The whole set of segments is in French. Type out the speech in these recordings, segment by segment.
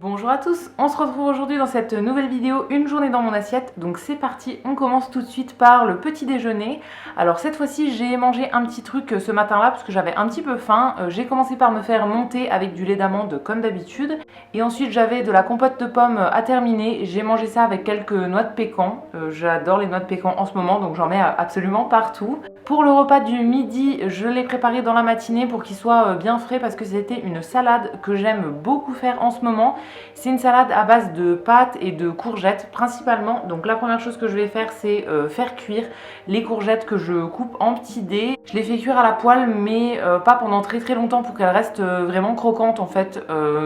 Bonjour à tous, on se retrouve aujourd'hui dans cette nouvelle vidéo, une journée dans mon assiette. Donc c'est parti, on commence tout de suite par le petit déjeuner. Alors cette fois-ci j'ai mangé un petit truc ce matin-là parce que j'avais un petit peu faim. J'ai commencé par me faire monter avec du lait d'amande comme d'habitude. Et ensuite j'avais de la compote de pommes à terminer. J'ai mangé ça avec quelques noix de pécan. J'adore les noix de pécan en ce moment donc j'en mets absolument partout. Pour le repas du midi, je l'ai préparé dans la matinée pour qu'il soit bien frais parce que c'était une salade que j'aime beaucoup faire en ce moment. C'est une salade à base de pâtes et de courgettes principalement. Donc la première chose que je vais faire, c'est faire cuire les courgettes que je coupe en petits dés. Je les fais cuire à la poêle mais pas pendant très longtemps pour qu'elles restent vraiment croquantes en fait.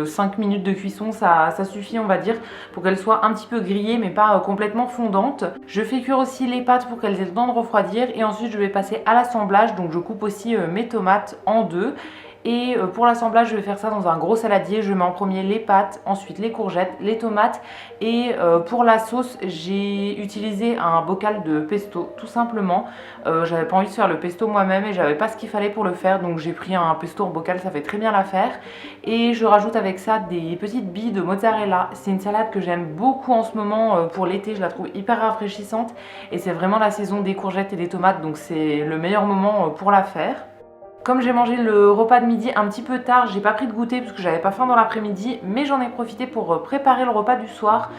5 minutes de cuisson ça suffit on va dire pour qu'elles soient un petit peu grillées mais pas complètement fondantes. Je fais cuire aussi les pâtes pour qu'elles aient le temps de refroidir et ensuite je vais passer à l'assemblage. Donc je coupe aussi mes tomates en deux. Et pour l'assemblage, je vais faire ça dans un gros saladier. Je mets en premier les pâtes, ensuite les courgettes, les tomates. Et pour la sauce, j'ai utilisé un bocal de pesto, tout simplement. J'avais pas envie de faire le pesto moi-même et j'avais pas ce qu'il fallait pour le faire. Donc j'ai pris un pesto en bocal, ça fait très bien l'affaire. Et je rajoute avec ça des petites billes de mozzarella. C'est une salade que j'aime beaucoup en ce moment pour l'été. Je la trouve hyper rafraîchissante. Et c'est vraiment la saison des courgettes et des tomates. Donc c'est le meilleur moment pour la faire. Comme j'ai mangé le repas de midi un petit peu tard, j'ai pas pris de goûter parce que j'avais pas faim dans l'après-midi, mais j'en ai profité pour préparer le repas du soir.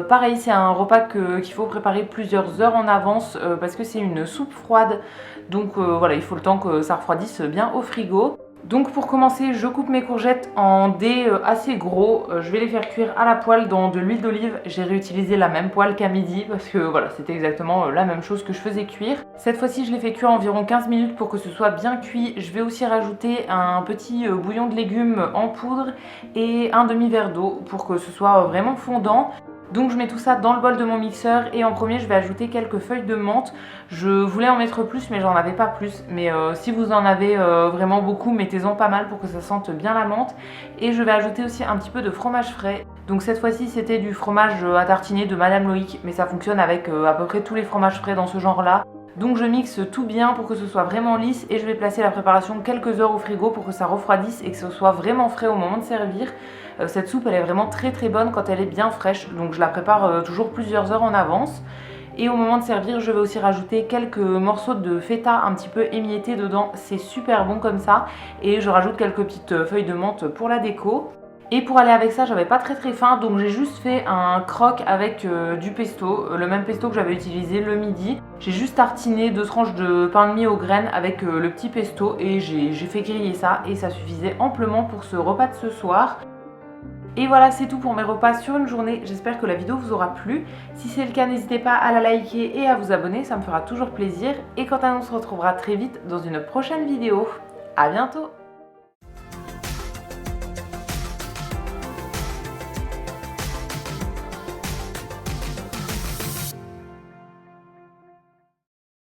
Pareil, c'est un repas qu'il faut préparer plusieurs heures en avance parce que c'est une soupe froide. Donc voilà, il faut le temps que ça refroidisse bien au frigo. Donc pour commencer, je coupe mes courgettes en dés assez gros. Je vais les faire cuire à la poêle dans de l'huile d'olive. J'ai réutilisé la même poêle qu'à midi parce que voilà, c'était exactement la même chose que je faisais cuire. Cette fois-ci, je les fais cuire environ 15 minutes pour que ce soit bien cuit. Je vais aussi rajouter un petit bouillon de légumes en poudre et un demi-verre d'eau pour que ce soit vraiment fondant. Donc je mets tout ça dans le bol de mon mixeur et en premier je vais ajouter quelques feuilles de menthe. Je voulais en mettre plus mais j'en avais pas plus. Mais si vous en avez vraiment beaucoup, mettez-en pas mal pour que ça sente bien la menthe. Et je vais ajouter aussi un petit peu de fromage frais. Donc cette fois-ci c'était du fromage à tartiner de Madame Loïc. Mais ça fonctionne avec à peu près tous les fromages frais dans ce genre-là. Donc je mixe tout bien pour que ce soit vraiment lisse et je vais placer la préparation quelques heures au frigo pour que ça refroidisse et que ce soit vraiment frais au moment de servir. Cette soupe elle est vraiment très bonne quand elle est bien fraîche, donc je la prépare toujours plusieurs heures en avance. Et au moment de servir, je vais aussi rajouter quelques morceaux de feta un petit peu émiettés dedans, c'est super bon comme ça. Et je rajoute quelques petites feuilles de menthe pour la déco. Et pour aller avec ça, j'avais pas très faim, donc j'ai juste fait un croque avec du pesto, le même pesto que j'avais utilisé le midi. J'ai juste tartiné 2 tranches de pain de mie aux graines avec le petit pesto et j'ai fait griller ça et ça suffisait amplement pour ce repas de ce soir. Et voilà, c'est tout pour mes repas sur une journée. J'espère que la vidéo vous aura plu. Si c'est le cas, n'hésitez pas à la liker et à vous abonner, ça me fera toujours plaisir. Et quant à nous, on se retrouvera très vite dans une prochaine vidéo. À bientôt!